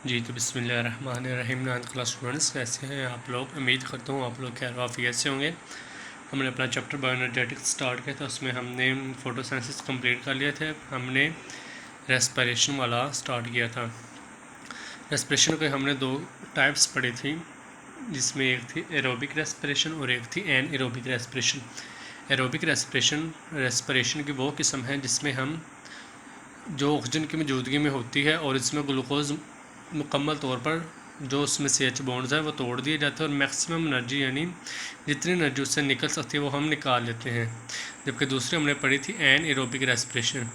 जी तो बिस्मिल्लाहिर्रहमानिर्रहीम। Ninth class students, कैसे हैं आप लोग? उम्मीद करता हूँ आप लोग खैर वाफियत से होंगे। हमने अपना चैप्टर बायोएनर्जेटिक्स स्टार्ट किया था, उसमें हमने फोटोसिंथेसिस कंप्लीट कर लिए थे। हमने रेस्पिरेशन वाला स्टार्ट किया था। रेस्पिरेशन के हमने दो टाइप्स पढ़ी थी, जिसमें एक थी एरोबिक रेस्पिरेशन और एक थी एनएरोबिक रेस्पिरेशन। एरोबिक रेस्पिरेशन की वो किस्म है जिसमें हम जो ऑक्सीजन की मौजूदगी में होती है और इसमें ग्लूकोज मुकम्मल तौर पर जो उसमें CH बॉन्ड्स हैं वो तोड़ दिए जाते हैं और मैक्सिमम एनर्जी यानी जितनी एनर्जी उससे निकल सकती है वो हम निकाल लेते हैं। जबकि दूसरी हमने पढ़ी थी एन एरोबिक रेस्पिरेशन।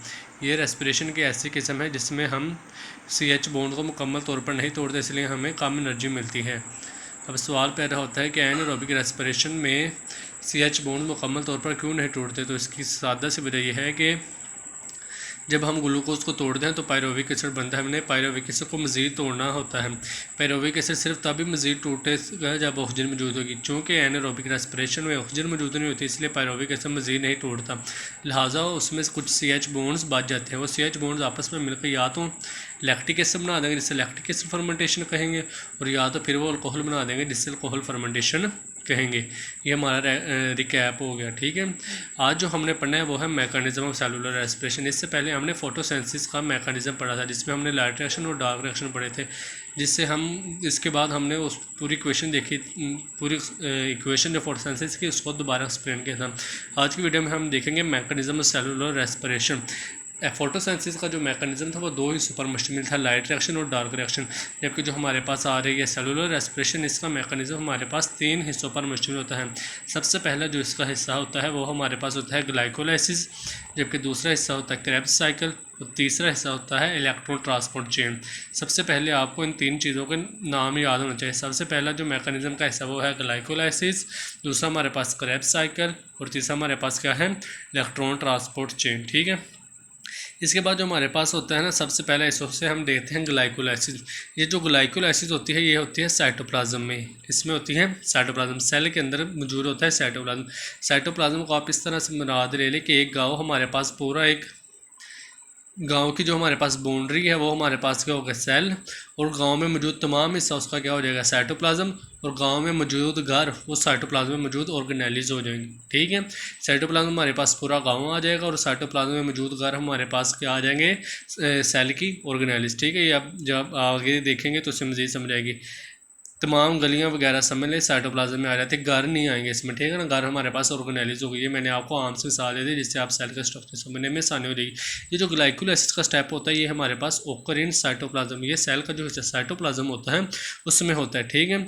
ये रेस्पिरेशन की ऐसी किस्म है जिसमें हम CH बॉन्ड को मुकम्मल तौर पर नहीं तोड़ते, इसलिए हमें कम एनर्जी मिलती है। अब सवाल पैदा होता है कि एन एरोबिक रेस्पिरेशन में CH बॉन्ड मुकम्मल तौर पर क्यों नहीं तोड़ते? तो इसकी सादा सी वजह यह है कि जब हम ग्लूकोज को तोड़ते हैं तो पायरोविक एसिड बनता है। हमने पायरोविक एसिड को मज़ीद तोड़ना होता है। पायरोविक एसिड सिर्फ तभी मज़ीद टूटेगा जब ऑक्सीजन मौजूद होगी। चूँकि एनारोबिक रेस्पिरेशन में ऑक्सीजन मौजूद नहीं होती, इसलिए पायरोविक एसिड मज़ीद नहीं टूटता, लिहाजा उसमें कुछ CH बॉन्ड्स बच जाते हैं। वो CH बॉन्ड्स आपस में मिलकर या तो लैक्टिक एसिड बना देंगे जिससे लैक्टिक एसिड फर्मेंटेशन कहेंगे, और या तो फिर वो अल्कोहल बना देंगे जिससे अल्कोहल फर्मेंटेशन कहेंगे। ये हमारा रिकैप हो गया। ठीक है, आज जो हमने पढ़ना है वो है मैकेनिज्म ऑफ सेलुलर रेस्पिरेशन। इससे पहले हमने फोटोसिंथेसिस का मैकेनिज्म पढ़ा था, जिसमें हमने लाइट रिएक्शन और डार्क रिएक्शन पढ़े थे, जिससे हम इसके बाद हमने उस पूरी इक्वेशन देखी, पूरी इक्वेशन जो फोटोसिंथेसिस की उसको दोबारा एक्सप्लेन किया था। आज की वीडियो में हम देखेंगे mechanism of cellular respiration. Photosynthesis का जो मैकेनिज्म था वो दो हिस्सों पर मुश्तमिल था, लाइट रिएक्शन और डार्क रिएक्शन। जबकि जो हमारे पास आ रही है सेलुलर रेस्पिरेशन, इसका मैकेनिज्म हमारे पास तीन हिस्सों पर मुश्तमिल होता है। सबसे पहला जो इसका हिस्सा होता है वो हमारे पास होता है ग्लाइकोलाइसिस, जबकि दूसरा हिस्सा होता है क्रेब्स साइकिल और तीसरा हिस्सा होता है इलेक्ट्रॉन ट्रांसपोर्ट चेन। सबसे पहले आपको इन तीन चीज़ों के नाम याद होना चाहिए। सबसे पहला जो मैकेनिज्म का हिस्सा वो है ग्लाइकोलाइसिस, दूसरा हमारे पास क्रेब्स साइकिल और तीसरा हमारे पास क्या है, इलेक्ट्रॉन ट्रांसपोर्ट चेन। ठीक है, इसके बाद जो हमारे पास होता है ना, सबसे पहले इससे हम देखते हैं ग्लाइकोलाइसिस। ये जो ग्लाइकोलाइसिस होती है ये होती है साइटोप्लाज्म में। इसमें होती है साइटोप्लाज्म, सेल के अंदर मौजूद होता है साइटोप्लाज्म। साइटोप्लाज्म को आप इस तरह से मुराद ले लें कि एक गाँव हमारे पास पूरा एक गांव की जो हमारे पास बाउंड्री है वो हमारे पास क्या होगा, सेल, और गांव में मौजूद तमाम हिस्सा उसका क्या हो जाएगा, साइटोप्लाज्म, और गांव में मौजूद घर वो साइटोप्लाज्म में मौजूद ऑर्गेनेलिज हो जाएंगे। ठीक है, साइटोप्लाज्म हमारे पास पूरा गांव आ जाएगा और साइटोप्लाज्म में मौजूद घर हमारे पास क्या आ जाएंगे, सेल की ऑर्गेनेलिज। ठीक है, ये आप जब आगे देखेंगे तो उससे मज़ीद समझ आएगी। तमाम गलियां वगैरह समझ लें साइटोप्लाज्म में आ जाते हैं, घर नहीं आएंगे इसमें। ठीक है ना, घर हमारे पास ऑर्गेनेलिज हो गई है। मैंने आपको आम से मिसाल दे दी जिससे आप सेल का स्ट्रक्चर समझने में आसानी हो जाएगी। ये जो ग्लाइकोलाइसिस का स्टेप होता है ये हमारे पास ओकर इन साइटोप्लाज्म, ये सेल का जो साइटोप्लाज्म होता है उसमें होता है। ठीक है,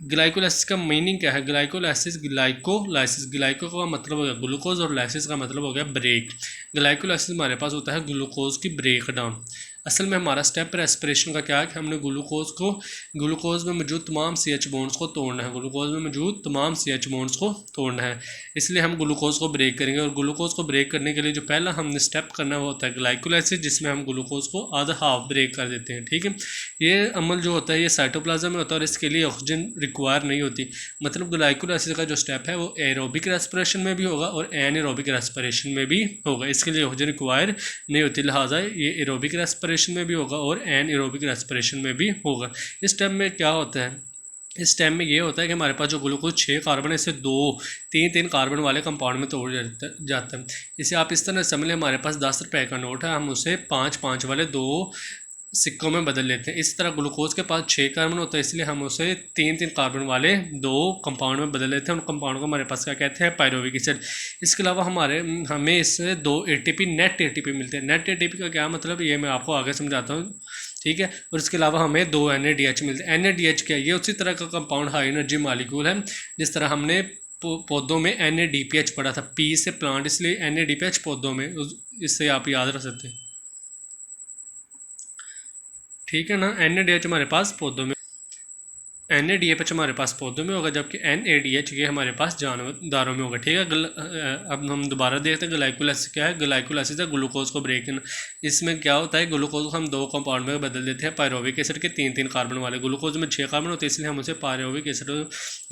ग्लाइकोलाइसिस का मीनिंग क्या है? ग्लाइकोलाइसिस, ग्लाइको का मतलब हो गया ग्लूकोज और लाइसिस का मतलब हो गया ब्रेक। ग्लाइकोलाइसिस हमारे पास होता है ग्लूकोज की ब्रेक डाउन। असल में हमारा स्टेप रेस्पिरेशन का क्या है कि हमने ग्लूकोज में मौजूद तमाम CH बॉन्ड्स को तोड़ना है। ग्लूकोज में मौजूद तमाम CH बॉन्ड्स को तोड़ना है, इसलिए हम ग्लूकोज को ब्रेक करेंगे। और ग्लूकोज को ब्रेक करने के लिए जो पहला हमने स्टेप करना होता है ग्लाइकोलाइसिस, जिसमें हम ग्लूकोज को आधा हाफ ब्रेक कर देते हैं। ठीक है, ये अमल जो होता है ये साइटोप्लाज्म में होता है और इसके लिए ऑक्सीजन रिक्वायर नहीं होती। मतलब ग्लाइकोलाइसिस का जो स्टेप है वो एरोबिक रेस्पिरेशन में भी होगा और एनारोबिक रेस्पिरेशन में भी होगा, इसके लिए ऑक्सीजन रिक्वायर नहीं होती, लिहाजा ये एरोबिक रेस्पिरेशन में भी होगा और एनारोबिक रेस्पिरेशन में भी होगा। इस स्टेप में क्या होता है, इस स्टेप में ये होता है कि हमारे पास जो ग्लूकोज 6 कार्बन है इसे 3 कार्बन वाले कंपाउंड में तोड़ जाता है। इसे आप इस तरह समझ लें, हमारे पास 10 रुपये का नोट है, हम उसे 5 वाले 2 सिक्कों में बदल लेते हैं। इस तरह ग्लूकोज के पास 6 कार्बन होता है, इसलिए हम उसे 3 कार्बन वाले 2 कंपाउंड में बदल लेते हैं। उन कंपाउंड को हमारे पास क्या कहते हैं, पायरोविक एसिड। इसके अलावा हमें इससे 2 ATP नेट ATP मिलते हैं। नेट ATP का क्या मतलब ये मैं आपको आगे समझाता हूँ। ठीक है, और इसके अलावा हमें 2 NADH मिलते हैं। NADH क्या है, ये उसी तरह का कंपाउंड हाई एनर्जी मालिक्यूल है जिस तरह हमने पौधों में NADPH पढ़ा था, P से प्लांट, इसलिए NADPH पौधों में, इससे आप याद रख सकते हैं। ठीक है ना, NADH हमारे पास पौधों में, NADH हमारे पास पौधों में होगा, जबकि NADH ये हमारे पास जानवरों में होगा। ठीक है, अब हम दोबारा देखते हैं ग्लाइकोलाइसिस क्या है। ग्लाइकोलाइसिस है ग्लूकोज को ब्रेक करना। इसमें क्या होता है, ग्लूकोज को हम 2 कंपाउंड में बदल देते हैं पायरोविक एसिड के 3 कार्बन वाले। ग्लूकोज में 6 कार्बन होते हैं, इसलिए हम उसे पायरोविक एसिड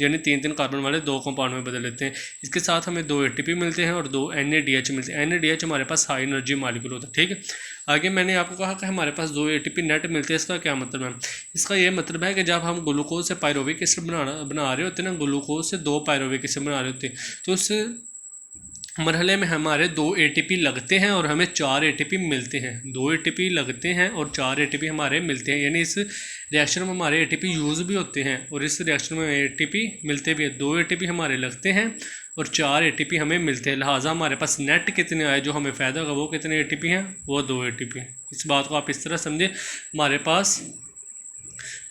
यानी 3 कार्बन वाले 2 कंपाउंड में बदल लेते हैं। इसके साथ हमें 2 ATP मिलते हैं और 2 NADH मिलते हैं। NADH हमारे पास हाई एनर्जी मालिक्यूल होता है। ठीक है, आगे मैंने आपको कहा कि हमारे पास 2 ATP नेट मिलते हैं। इसका क्या मतलब है? इसका ये मतलब है कि जब हम ग्लूकोज से पायरोविक एसिड बना रहे होते हैं ना, ग्लूकोज से 2 पायरोविक एसिड बना रहे होते हैं, तो उस मरहले में हमारे 2 ATP लगते हैं और हमें 4 ATP मिलते हैं। 2 ATP लगते हैं और 4 ATP हमारे मिलते हैं, यानी इस रिएक्शन में हमारे ATP यूज़ भी होते हैं और इस रिएक्शन में ATP मिलते भी हैं। 2 ATP हमारे लगते हैं और 4 ATP हमें मिलते हैं। लिहाजा हमारे पास नेट कितने आए, जो हमें फ़ायदा होगा वो कितने ATP हैं, वो 2 ATP हैं। इस बात को आप इस तरह समझे, हमारे पास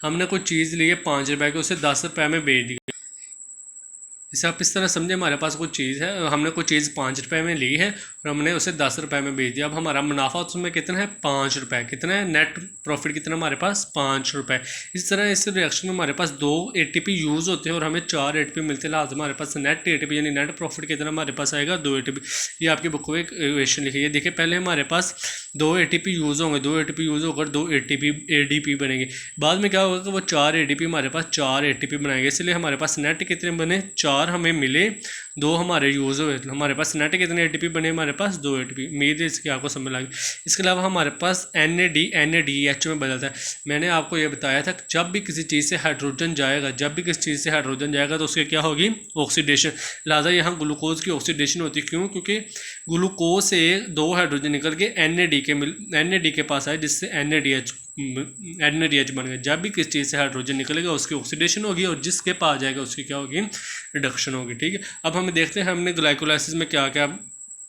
हमने कोई चीज़ ली है 5 रुपये की, उसे 10 रुपये में बेच दी। इसे आप इस तरह समझे, हमारे पास कोई चीज़ है, हमने कोई चीज़ 5 रुपये में ली है और हमने उसे 10 रुपये में बेच दिया। अब हमारा मुनाफा उसमें कितना है, 5 रुपये। कितना है नेट प्रॉफिट, कितना हमारे पास, 5 रुपये। इस तरह इस रिएक्शन में हमारे पास 2 ATP यूज़ होते हैं और हमें 4 ATP मिलते हैं। लाजम हमारे पास नेट ATP यानी नेट प्रॉफिट कितना हमारे पास आएगा, 2 ATP। ये आपकी बुक में एक इक्वेशन लिखी है। देखिए पहले हमारे पास 2 ATP यूज़ होंगे, 2 ATP यूज़ होकर 2 ADP बनेंगे। बाद में क्या होगा कि वो 4 ADP हमारे पास 4 ATP बनाएंगे। इसलिए हमारे पास नेट कितने बने, 4 हमें मिले, 2 हमारे यूज़ हुए। तो हमारे पास नेट कितने ATP बने, हमारे पास 2 ATP। उम्मीद है इसकी आपको समझ लगी। इसके अलावा हमारे पास NADH में बदलता है। मैंने आपको ये बताया था जब भी किसी चीज़ से हाइड्रोजन जाएगा, तो उसके क्या होगी, ऑक्सीडेशन। लिहाजा यहाँ ग्लूकोज की ऑक्सीडेशन होती है। क्यों? क्योंकि ग्लूकोज से 2 हाइड्रोजन निकल के NAD के पास आए, जिससे NADH बन गया। जब भी किस चीज़ से हाइड्रोजन निकलेगा उसकी ऑक्सीडेशन होगी और जिसके पास जाएगा उसकी क्या होगी, रिडक्शन होगी। ठीक है, अब हमें देखते हैं हमने ग्लाइकोलाइसिस में क्या क्या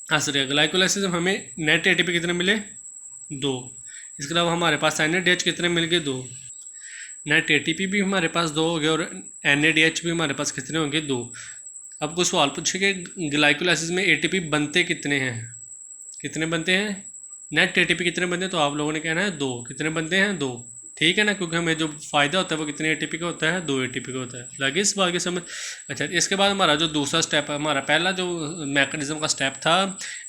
असर है। ग्लाइकोलाइसिस में हमें नेट ATP कितने मिले, 2। इसके अलावा हमारे पास NADH कितने मिल गए, 2। नेट ATP भी हमारे पास 2 हो गए और NADH भी हमारे पास कितने होंगे, 2। अब कोई सवाल पूछे कि ग्लाइकोलाइसिस में ATP बनते कितने हैं, कितने बनते हैं, नेट ATP कितने बनते हैं, तो आप लोगों ने कहना है 2। कितने बनते हैं, 2। ठीक है ना, क्योंकि हमें जो फ़ायदा होता है वो कितने ATP का होता है, 2 ATP का होता है। लगे इस बात की समझ? अच्छा, इसके बाद हमारा जो दूसरा स्टेप है, हमारा पहला जो मैकेनिज्म का स्टेप था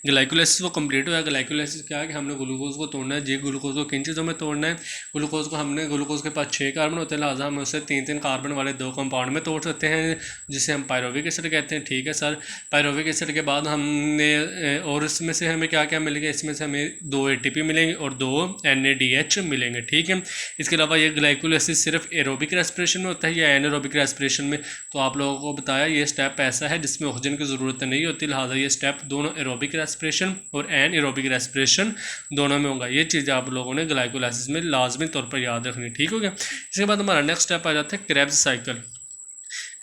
ग्लाइकोलाइसिस, वो कंप्लीट हुआ। ग्लाइकोलाइसिस क्या है कि हमने ग्लूकोज को तोड़ना है। जी, ग्लूकोज को किन चीज़ों में तोड़ना है, ग्लूकोज के पास 6 कार्बन होते हैं, लिहाजा हम उसे 3-3 कार्बन वाले 2 कंपाउंड में तोड़ सकते हैं, जिसे हम पायरोविक एसिड कहते हैं। ठीक है सर, पायरोविक एसिड के बाद हमने और इसमें से हमें क्या क्या मिलेंगे, इसमें से हमें 2 ATP मिलेंगे और 2 NADH मिलेंगे। ठीक है, इसके अलावा ये ग्लाइकोलाइसिस सिर्फ एरोबिक रेस्पिरेशन में होता है या एनारोबिक रेस्पिरेशन में, तो आप लोगों को बताया ये स्टेप ऐसा है जिसमें ऑक्सीजन की ज़रूरत नहीं होती। लिहाजा ये स्टेप दोनों एरोबिक रेस्पिरेशन और एनारोबिक रेस्पिरेशन दोनों में होगा। ये चीज़ आप लोगों ने ग्लाइकोलाइसिस में लाजमी तौर पर याद रखनी। ठीक हो गया। इसके बाद हमारा नेक्स्ट स्टेप आ जाता है क्रेब्स साइकिल।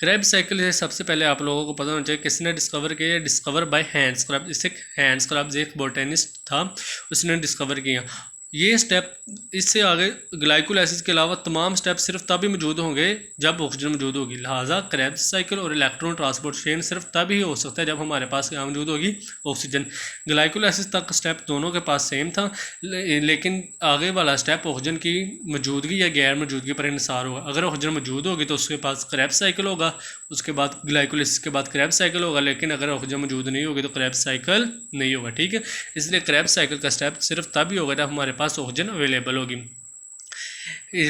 क्रेब्स साइकिल है, सबसे पहले आप लोगों को पता होना चाहिए किसने डिस्कवर किया, डिस्कवर बाय हैंस क्रैब्स। इससे हैंस क्रैब्स एक बोटेनिस्ट था, उसने डिस्कवर किया। ये स्टेप, इससे आगे ग्लाइकोलाइसिस के अलावा तमाम स्टेप सिर्फ तभी मौजूद होंगे जब ऑक्सीजन मौजूद होगी। लिहाजा क्रेब्स साइकिल और इलेक्ट्रॉन ट्रांसपोर्ट चेन सिर्फ तभी हो सकता है जब हमारे पास क्या मौजूद होगी, ऑक्सीजन। ग्लाइकोलाइसिस तक स्टेप दोनों के पास सेम था, लेकिन आगे वाला स्टेप ऑक्सीजन की मौजूदगी या गैर मौजूदगी पर इंसार होगा। अगर ऑक्सीजन मौजूद होगी तो उसके पास क्रेब्स साइकिल होगा, उसके बाद ग्लाइकोलाइसिस के बाद क्रेब्स साइकिल होगा, लेकिन अगर ऑक्सीजन मौजूद नहीं होगी तो क्रेब्स साइकिल नहीं होगा। ठीक है, इसलिए क्रेब्स साइकिल का स्टेप सिर्फ तभी होगा जब हमारे पास ऑक्सीजन अवेलेबल होगी।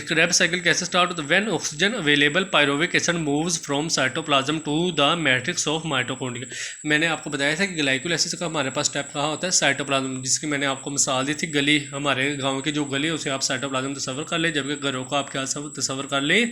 क्रेब्स साइकिल कैसे स्टार्ट होता है, when oxygen available pyruvic acid moves from cytoplasm to the matrix of mitochondria. मैंने आपको बताया था कि ग्लाइकोलाइसिस का हमारे पास स्टेप कहाँ होता है, साइटोप्लाज्म, जिसकी मैंने आपको मिसाल दी थी गली। हमारे गांव की जो गली है उसे आप साइटोप्लाज्म तस्वर कर ले, जबकि घरों को आप क्या तस्वर कर ले,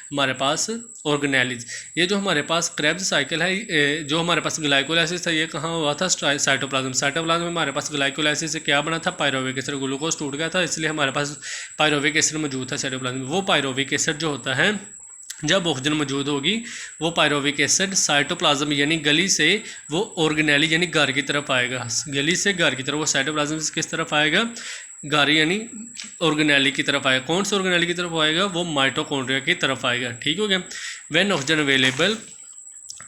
हमारे पास ऑर्गेनेलिज। ये जो हमारे पास क्रेब्स साइकिल है, जो हमारे पास ग्लाइकोलाइसिस था, ये कहाँ हुआ था, साइटोप्लाज्म। साइटोप्लाज्म में हमारे पास ग्लाइकोलाइसिस से क्या बना था, पायरोविक एसिड। ग्लूकोज टूट गया था, इसलिए हमारे पास पायरोविक एसिड मौजूद था साइटोप्लाज्म में। वो पायरोविक एसिड जो होता है, जब ऑक्सीजन मौजूद होगी, वो पायरोविक एसिड साइटोप्लाज्म यानी गली से वो ऑर्गेनेली यानी घर की तरफ आएगा। गली से घर की तरफ, वो साइटोप्लाज्म से किस तरफ आएगा, घर यानी ऑर्गेनेली की तरफ आएगा। कौन सा ऑर्गेनेली की तरफ आएगा, वो माइटोकॉन्ड्रिया की तरफ आएगा। ठीक हो गया। When oxygen available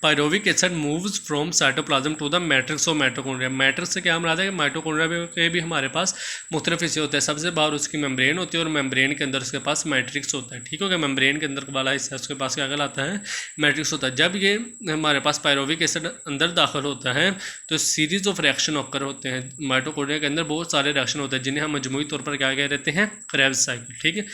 pyruvic acid moves from cytoplasm to the matrix of mitochondria. Matrix से क्या मुराद है कि माइटोकॉन्ड्रिया के भी हमारे पास मुख्तलिफ हिस्से होते हैं। सबसे बाहर उसकी मेम्ब्रेन होती है और मेम्ब्रेन के अंदर उसके पास मैट्रिक्स होता है। ठीक हो गया। मेम्ब्रेन के अंदर वाला हिस्सा उसके पास क्या कहलाता है, मैट्रिक्स होता है। जब ये हमारे पास पायरोविक एसिड अंदर दाखिल होता है तो सीरीज ऑफ रिएक्शन ऑकर होते हैं। माइटोकॉन्ड्रिया के अंदर बहुत सारे रिएक्शन होते हैं जिन्हें हम मजमूई तौर पर क्या कह देते हैं, क्रेब्स साइकिल। ठीक है,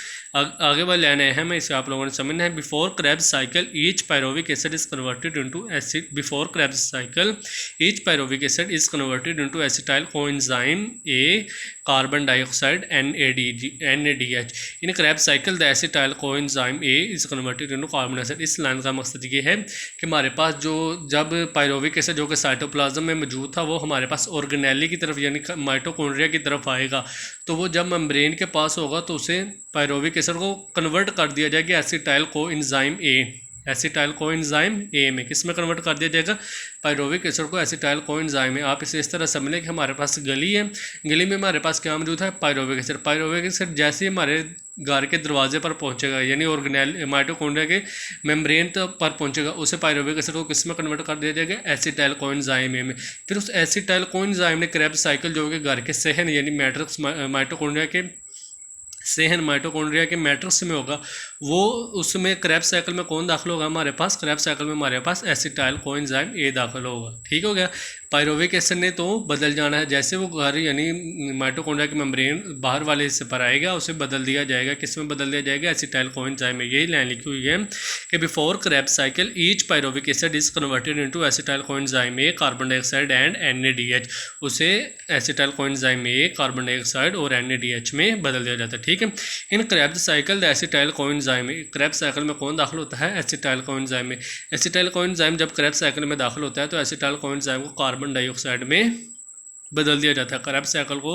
आगे वाले लाइन अहम है, इसे आप लोगों ने समझना है। Before Krebs cycle each pyruvic acid is converted into into acid. Before Krebs cycle, each pyruvic acid is converted into acetyl coenzyme A, carbon dioxide, NADH. In Krebs cycle, the acetyl coenzyme A is converted into carbon dioxide. इस line का मकसद ये है कि हमारे पास जो जब pyruvic acid जो कि साइटोप्लाज्म में मौजूद था वो हमारे पास ऑर्गेनेली की तरफ यानी माइटोकॉन्ड्रिया की तरफ आएगा, तो वो जब मेम्ब्रेन के पास होगा तो उसे पायरोविक एसिड को कन्वर्ट कर दिया जाएगा एसिटाइल कोएंजाइम ए, एसिटाइल कोएंजाइम ए में किस में कन्वर्ट कर दिया जाएगा, पायरोविक एसिड को एसिटाइल कोएंजाइम में। आप इसे इस तरह समझ लें कि हमारे पास गली है, गली में हमारे पास क्या मौजूद है, पायरोविक एसिड। पायरोविक एसिड जैसे ही हमारे घर के दरवाजे पर पहुंचेगा यानी ऑर्गेनेल माइटोकॉन्ड्रिया के मेम्ब्रेन पर पहुंचेगा, उसे पायरोविक एसिड को किस में कन्वर्ट कर दिया जाएगा, एसिटाइल कोएंजाइम ए में। फिर उस एसिटाइल कोएंजाइम ने क्रेब्स साइकिल जो कि घर के सहन यानी मैट्रिक्स माइटोकॉन्ड्रिया के सहन माइटोकॉन्ड्रिया के मैट्रिक्स में होगा, वो उसमें क्रेब्स साइकिल में कौन दाखिल होगा, हमारे पास क्रेब्स साइकिल में हमारे पास एसिटाइल कोएंजाइम ए दाखिल होगा। ठीक हो गया। पायरोविक एसिड ने तो बदल जाना है, जैसे वो घर यानी माइटोकॉन्ड्रिया के मेम्ब्रेन बाहर वाले हिस्से पर आएगा उसे बदल दिया जाएगा, किस में बदल दिया जाएगा, एसिटाइल कोएंजाइम में। यही लाइन लिखी हुई है कि before Krebs cycle each pyruvic acid is converted into acetyl coenzyme A, carbon dioxide and NADH। उसे acetyl coenzyme A, carbon dioxide और NADH में बदल दिया जाता है। ठीक है। In Krebs cycle the acetyl coenzyme में, क्रेब्स साइकिल में कौन दाखिल होता है, एसिटाइल कोएंजाइम में। एसिटाइल कोएंजाइम जब क्रेब्स साइकिल में दाखिल होता है तो एसिटाइल कोएंजाइम को कार्बन डाइऑक्साइड में बदल दिया जाता है। क्रेब्स साइकिल को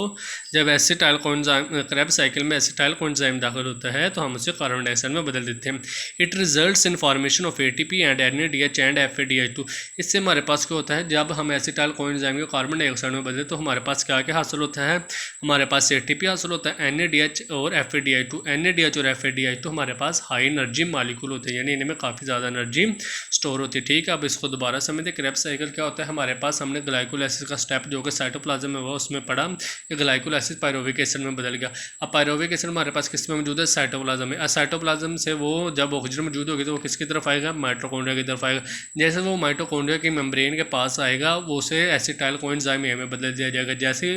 जब एसिटाइल कोएंजाइम क्रेब्स साइकिल में एसिटाइल कोएंजाइम दाखिल होता है तो हम उसे कार्बन डाइऑक्साइड में बदल देते हैं। It results in formation of ATP and NADH and FADH2। इससे हमारे पास क्या होता है, जब हम एसिटाइल कोएंजाइम को कार्बन डाइऑक्साइड में बदले तो हमारे पास क्या क्या हासिल होता है, हमारे पास ATP हासिल होता है, NADH और FADH2। NADH और FADH2 हमारे पास हाई एनर्जी मालिक्यूल होते हैं यानी इनमें काफ़ी ज़्यादा एनर्जी स्टोर होती है। ठीक है। अब इसको दोबारा समझते। क्रेब्स साइकिल क्या होता है, हमारे पास हमने ग्लाइकोलाइसिस का स्टेप जो कि साइटोप्लाज्म में हुआ उसमें पढ़ा कि ग्लाइकोलाइसिस पायरोविक एसिड में बदल गया। अब पायरोविक एसिड हमारे पास किस में मौजूद है, साइटोप्लाज्म में। साइटोप्लाज्म से वो जब ऑक्सीजन मौजूद होगी तो वो किसकी तरफ आएगा, माइटोकॉन्ड्रिया की तरफ आएगा। जैसे वो माइटोकॉन्ड्रिया की मेम्ब्रेन के पास आएगा वो उसे एसिटाइल कोएंजाइम ए में बदल दिया जाएगा। जैसे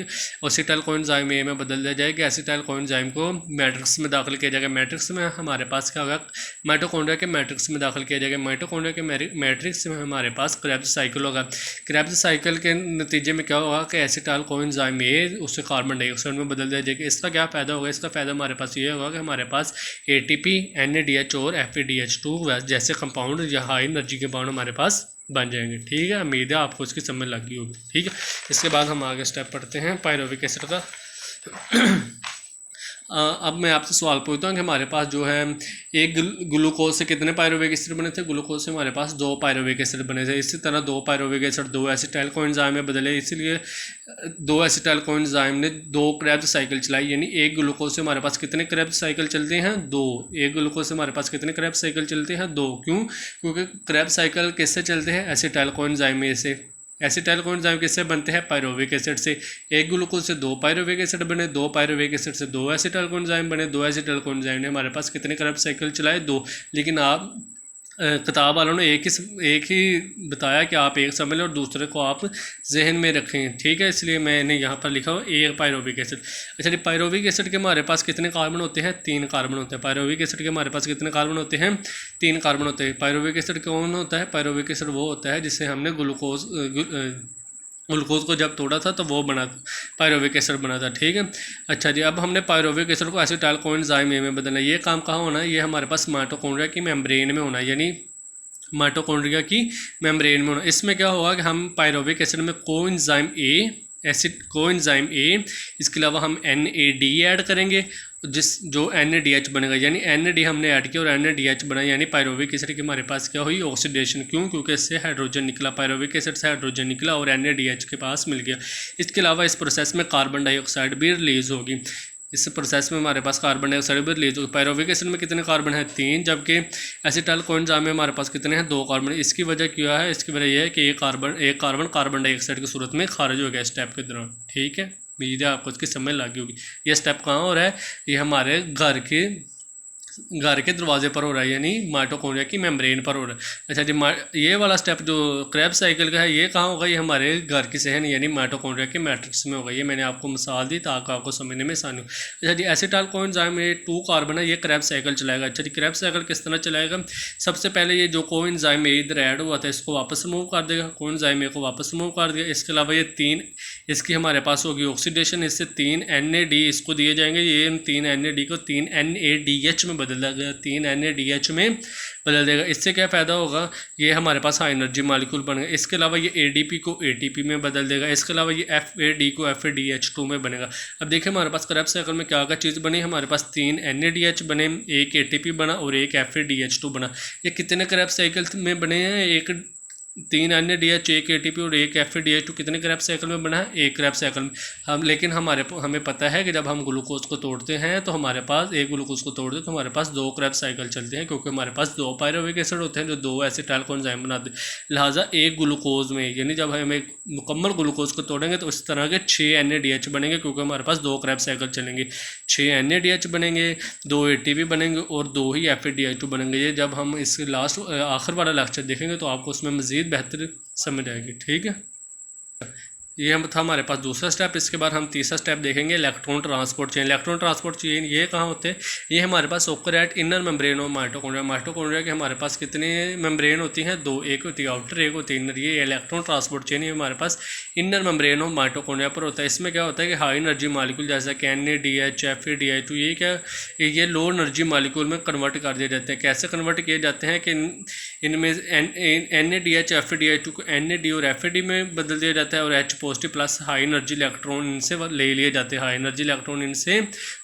एसिटाइल कोएंजाइम ए में बदल दिया जाएगा, एसिटाइल कोएंजाइम को मैट्रिक्स में दाखिल किया जाएगा। मैट्रिक्स में हमारे पास क्या होगा, माइटोकॉन्ड्रिया के मैट्रिक्स में दाखिल किया जाएगा। माइटोकॉन्ड्रिया के मैट्रिक्स में हमारे पास क्रेब्स साइकिल होगा। क्रेब्स साइकिल के नतीजे में क्या होगा कि एसिटाइल कोएंजाइम ए उसे कार्बन डाइऑक्साइड में बदल दिया जाएगा। इसका क्या फ़ायदा होगा, इसका फ़ायदा हमारे पास ये होगा कि हमारे पास ATP, NADH और FADH2 जैसे कंपाउंड या हाई एनर्जी के बाउंड हमारे पास बन जाएंगे। ठीक है। उम्मीद है आपको इसकी समझ लगी होगी। ठीक है। इसके बाद हम आगे स्टेप पढ़ते हैं पायरोविक एसिड का। अब मैं आपसे सवाल पूछता हूँ कि हमारे पास जो है एक ग्लूकोज से कितने पायरोविक एसिड बने थे, ग्लूकोज से हमारे पास 2 पायरोविक एसिड बने थे। इसी तरह 2 पायरोविक एसिड 2 एसिटाइल कोएंजाइम में बदले, इसीलिए 2 एसिटाइल कोएंजाइम ने 2 क्रेब्स साइकिल चलाई। यानी एक ग्लूकोज से हमारे पास कितने क्रेब्स साइकिल चलते हैं, 2। एक ग्लूकोज से हमारे पास कितने क्रेब्स साइकिल चलते हैं, 2। क्यों, क्योंकि क्रेब्स साइकिल किससे चलते हैं, एसिटाइल कोएंजाइम में से। एसिटाइल कोएंजाइम किससे बनते हैं, पायरोविक एसिड से। एक ग्लूकोज से 2 पायरोविक एसिड बने, 2 पायरोविक एसिड से 2 एसिटाइल कोएंजाइम बने। 2 एसिटाइल कोएंजाइम ने हमारे पास कितने क्रेब्स साइकिल चलाए, 2। लेकिन आप किताब वालों ने एक ही बताया कि आप एक समझ लें और दूसरे को आप जहन में रखें। ठीक है। इसलिए मैंने यहाँ पर लिखा हुआ एक पायरोविक एसिड। अच्छा जी, पायरोविक एसिड के हमारे पास कितने कार्बन होते हैं, 3 कार्बन होते हैं। पायरोविक एसिड के हमारे पास कितने कार्बन होते हैं, 3 कार्बन होते हैं। पायरोविक एसिड कौन होता है, पायरोविक एसिड वो होता है जिसे हमने ग्लूकोज को जब तोड़ा था तो वो बना पायरोविक एसिड बना था। ठीक है। अच्छा जी, अब हमने पायरोविक एसिड को एसिटाइल कोएंजाइम ए में बदलना है। ये काम कहाँ होना है, ये हमारे पास माइटोकॉन्ड्रिया की मेम्ब्रेन में होना है, यानी माइटोकॉन्ड्रिया की मेम्ब्रेन में होना। इसमें क्या होगा कि हम पायरोविक एसिड में कोएंजाइम ए, इसके अलावा हम NAD ऐड करेंगे, जो NADH बनेगा, यानी NAD हमने ऐड किया और NADH बना, यानी पायरोविक एसिड की हमारे पास क्या हुई, ऑक्सीडेशन। क्यों, क्योंकि इससे हाइड्रोजन निकला, पायरोविक एसिड से हाइड्रोजन निकला और NADH के पास मिल गया। इसके अलावा इस प्रोसेस में कार्बन डाइऑक्साइड भी रिलीज होगी। इस प्रोसेस में हमारे पास कार्बन डाइऑक्साइड भी रिलीज होगी। पायरोविक एसिड में कितने कार्बन है, 3, जबकि एसिटाइल कोएंजाइम में हमारे पास कितने हैं, 2 कार्बन। इसकी वजह क्या है, इसकी वजह यह है कि एक कार्बन कार्बन डाइऑक्साइड की सूरत में खारिज हो गया स्टेप के दौरान। ठीक है। उम्मीद है आपको इसकी समझ लगी होगी। ये स्टेप कहाँ हो रहा है, ये हमारे घर के घर के दरवाजे पर हो रहा है, यानी माइटोकॉन्ड्रिया की मेम्ब्रेन पर हो रहा है। अच्छा जी, ये वाला स्टेप जो क्रेब्स साइकिल का है ये कहाँ होगा, ये हमारे घर की सहन यानी माइटोकॉन्ड्रिया के मैट्रिक्स में होगा। ये मैंने आपको मिसाल दी ताकि आपको समझने में आसानी हो। अच्छा जी, एसिटाइल कोएंजाइम में 2 कार्बन है, ये क्रेब्स साइकिल चलाएगा। अच्छा जी, क्रेब्स साइकिल किस तरह चलाएगा, सबसे पहले ये जो कोएंजाइम ए इधर ऐड हुआ था इसको वापस रिमूव कर देगा, कोएंजाइम ए को वापस रिमूव कर दिया। इसके अलावा ये 3 इसकी हमारे पास होगी ऑक्सीडेशन, इससे 3 NAD इसको दिए जाएंगे। ये 3 NAD को 3 NADH में बदल देगा, 3 NADH में बदल देगा। इससे क्या फ़ायदा होगा, ये हमारे पास हाई एनर्जी मालिक्यूल बनेगा। इसके अलावा ये ADP को ATP में बदल देगा। इसके अलावा ये FAD को FADH2 में बनेगा। अब देखिए हमारे पास क्रेब्स साइकिल में क्या क्या चीज़ बनी, हमारे पास 3 NADH बने, एक ATP बना और एक FADH2 बना। ये कितने क्रेब्स साइकिल में बने हैं, एक 3 NADH, एक ATP और एक FADH2 कितने क्रेब्स साइकिल में बना है, एक क्रेब्स साइकिल में। लेकिन हमें पता है कि जब हम ग्लूकोज को तोड़ते हैं तो हमारे पास एक ग्लूकोज को तोड़ते हैं तो हमारे पास 2 क्रेब्स साइकिल चलते हैं, क्योंकि हमारे पास 2 पायरुविक एसिड होते हैं जो 2 एसिटाइल कोएंजाइम बनाते हैं। लिहाजा एक ग्लूकोज में यानी जब हम एक मुकम्मल ग्लूकोज को तोड़ेंगे तो इस तरह के 6 NADH बनेंगे, क्योंकि हमारे पास 2 क्रेब्स साइकिल चलेंगे। 6 NADH बनेंगे, 2 ATP बनेंगे और 2 ही FADH2 बनेंगे। ये जब हम इस लास्ट आखिर वाला लेक्चर देखेंगे तो आपको उसमें मज़ीद बेहतर समझ आएगी। ठीक है, ये हम था हमारे पास दूसरा स्टेप। इसके बाद हम तीसरा स्टेप देखेंगे, electron transport chain. Electron transport chain ये कहाँ होते हैं, ये हमारे पास ओकर eight inner membrane of mitochondria. Mitochondria के हमारे पास कितने मेम्ब्रेन होती हैं, 2, एक होती है आउटर, एक होती है इनर। ये इलेक्ट्रॉन ट्रांसपोर्ट चेन ये हमारे पास इनर मेम्ब्रेन ऑफ माइटोकॉन्ड्रिया पर होता है। इसमें क्या होता है कि हाई एनर्जी मालिक्यूल जैसा कि NADH, FADH2 ये क्या, ये लो एनर्जी मालिक्यूल में कन्वर्ट कर दिए जाते हैं। कैसे कन्वर्ट किए जाते हैं कि इनमें NADH, FADH2 को NAD और FAD में बदल दिया जाता है और H positive plus high energy electron इनसे ले लिए जाते हैं। हाई एनर्जी इलेक्ट्रॉन इनसे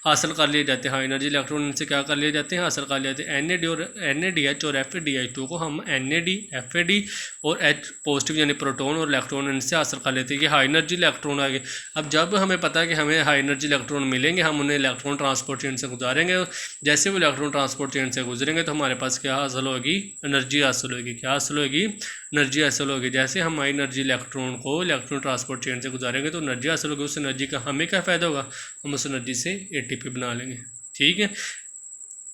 हासिल कर लिए जाते हैं। हाई एनर्जी इलेक्ट्रॉन इनसे क्या कर लिए जाते हैं, हासिल कर लिए जाते हैं। NADH और FADH2 को हम NAD, FAD और H पॉजिटिव यानी प्रोटॉन और इलेक्ट्रॉन इनसे हासिल कर लेते हैं। ये हाई एनर्जी इलेक्ट्रॉन आ गए। अब जब हमें पता है कि हमें हाई एनर्जी इलेक्ट्रॉन मिलेंगे, हम उन्हें इलेक्ट्रॉन ट्रांसपोर्ट चेन से गुजारेंगे। जैसे वो इलेक्ट्रॉन ट्रांसपोर्ट चेन से गुजरेंगे तो हमारे पास क्या हासिल होगी, एनर्जी हासिल होगी। क्या हासिल होगी, एनर्जी हासिल होगी। जैसे हम हाई एनर्जी इलेक्ट्रॉन को इलेक्ट्रॉन ट्रांसपोर्ट चेन से गुजारेंगे तो एनर्जी हासिल होगी। उस एनर्जी का हमें क्या फ़ायदा होगा, हम उस एनर्जी से ATP बना लेंगे। ठीक है,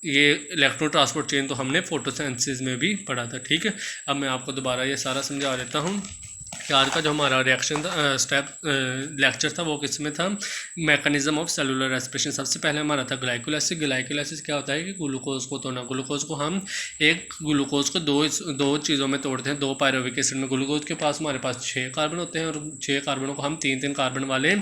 ये इलेक्ट्रॉन ट्रांसपोर्ट चेन तो हमने फोटोसिंथेसिस में भी पढ़ा था। ठीक है, अब मैं आपको दोबारा ये सारा समझा देता हूँ कि आज का जो हमारा रिएक्शन लेक्चर था वो किस में था, मैकेनिज्म ऑफ सेलुलर रेस्पिरेशन। सबसे पहले हमारा था ग्लाइकोलाइसिस। ग्लाइकोलाइसिस क्या होता है कि ग्लूकोज को तोड़ना। ग्लूकोज को हम एक ग्लूकोज को दो चीज़ों में तोड़ते हैं, 2 पायरुविक एसिड में। ग्लूकोज के पास हमारे पास 6 कार्बन होते हैं और 6 कार्बनों को हम 3-3 कार्बन वाले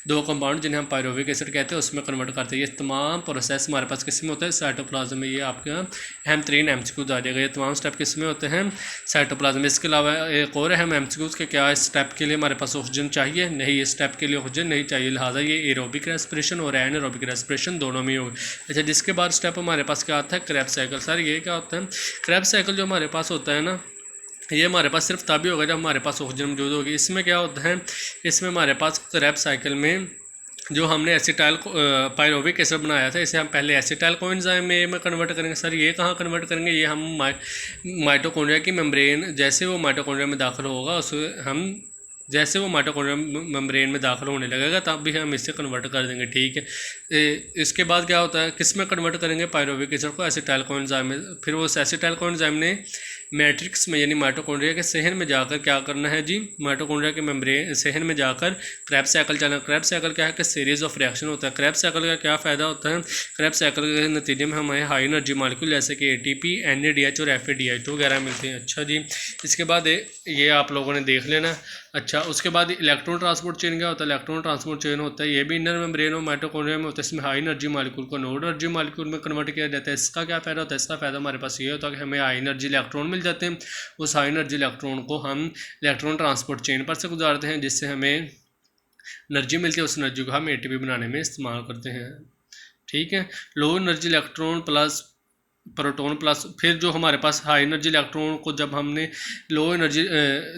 2 कंपाउंड जिन्हें हम पायरुविक एसिड कहते हैं उसमें कन्वर्ट करते हैं। ये तमाम प्रोसेस हमारे पास किस में होता है, साइटोप्लाज्म में। ये आपके अहम 3 MCQ आ जाएगा। ये तमाम स्टेप किस में होते हैं, साइटोप्लाज्म में। इसके अलावा एक और अहम MCQ के क्या इस स्टेप के लिए हमारे पास ऑक्सीजन चाहिए, नहीं, इस स्टेप के लिए ऑक्सीजन नहीं चाहिए। लिहाजा ये एरोबिक रेस्पिरेशन और एनारोबिक रेस्पिरेशन दोनों में होगी। अच्छा, जिसके बाद स्टेप हमारे पास क्या आता है, क्रेब्स साइकिल। सर ये क्या होता है, क्रेब्स साइकिल जो हमारे पास होता है ना, ये हमारे पास सिर्फ तभी होगा जब हमारे पास ऑक्सीजन मौजूद होगी। इसमें क्या होता है, इसमें हमारे पास क्रेब्स साइकिल में जो हमने एसिटाइल पायरुविक एसिड बनाया था इसे हम पहले एसिटाइल कोएंजाइम में कन्वर्ट करेंगे। सर ये कहाँ कन्वर्ट करेंगे, ये हम माइटोकॉन्ड्रिया की मेम्ब्रेन, जैसे वो माइटोकॉन्ड्रिया में दाखिल होगा उसे हम जैसे वो माइटोकॉन्ड्रिया मेम्ब्रेन में दाखिल होने लगेगा तब भी हम इसे कन्वर्ट कर देंगे। ठीक है, इसके बाद क्या होता है, किस में कन्वर्ट करेंगे, पायरुविक एसिड को एसिटाइल कोएंजाइम में। फिर वो एसिटाइल कोएंजाइम ने मैट्रिक्स में यानी माइटोकॉन्ड्रिया के सहन में जाकर क्या करना है जी, माइटोकॉन्ड्रिया के मेम्ब्रेन सहन में जाकर क्रेब्स साइकिल चलना। क्रेब्स साइकिल क्या है कि सीरीज ऑफ रिएक्शन होता है। क्रेब्स साइकिल का क्या फ़ायदा होता है, क्रेब्स साइकिल के नतीजे में हमें हाई एनर्जी मॉलिक्यूल जैसे कि ATP, NADH और FADH2 वगैरह मिलते हैं। अच्छा जी, इसके बाद ये आप लोगों ने देख लेना। अच्छा, उसके बाद इलेक्ट्रॉन ट्रांसपोर्ट चेन क्या होता है, इलेक्ट्रॉन ट्रांसपोर्ट चेन होता है ये भी इनर मेम्ब्रेन और माइटोकॉन्ड्रिया में होता है। इसमें हाई एनर्जी मॉलिक्यूल को लो एनर्जी मॉलिक्यूल में कन्वर्ट किया जाता है। इसका क्या फ़ायदा होता है, इसका फ़ायदा हमारे पास ये होता है कि हमें हाई एनर्जी इलेक्ट्रॉन मिल जाते हैं। उस हाई एनर्जी इलेक्ट्रॉन को हम इलेक्ट्रॉन ट्रांसपोर्ट चेन पर से गुजारते हैं जिससे हमें एनर्जी मिलती है। उस एनर्जी को हम ATP बनाने में इस्तेमाल करते हैं। ठीक है, low energy electron plus proton plus फिर जो हमारे पास हाई एनर्जी इलेक्ट्रॉन को जब हमने लो एनर्जी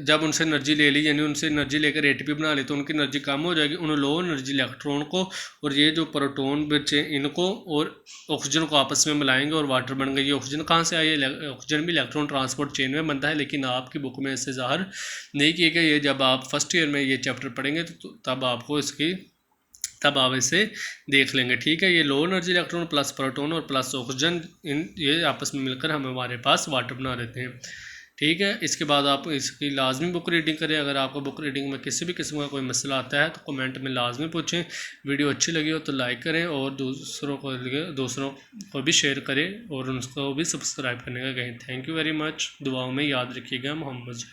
जब उनसे एनर्जी ले ली यानी उनसे एनर्जी लेकर ATP बना ली तो उनकी एनर्जी कम हो जाएगी। उन लो एनर्जी इलेक्ट्रॉन को और ये जो प्रोटॉन बचे इनको और ऑक्सीजन को आपस में मिलाएंगे और वाटर बन गई। ये ऑक्सीजन कहाँ से आई है, ऑक्सीजन भी इलेक्ट्रॉन ट्रांसपोर्ट चेन में बनता है, लेकिन आपकी बुक में इससे ज़ाहिर नहीं किया गया। ये जब आप फर्स्ट ईयर में ये चैप्टर पढ़ेंगे तो तब आपको इसकी तब आप इसे देख लेंगे। ठीक है, ये low energy electron plus proton और प्लस ऑक्सीजन ये आपस में मिलकर हमारे पास वाटर बना देते हैं। ठीक है, इसके बाद आप इसकी लाजमी बुक रीडिंग करें। अगर आपको बुक रीडिंग में किसी भी किस्म का कोई मसला आता है तो कमेंट में लाजमी पूछें। वीडियो अच्छी लगी हो तो लाइक करें और दूसरों को भी शेयर करें और उनको भी सब्सक्राइब करने का कहें। Thank you very much. दुआओं में याद रखिएगा। मोहम्मद।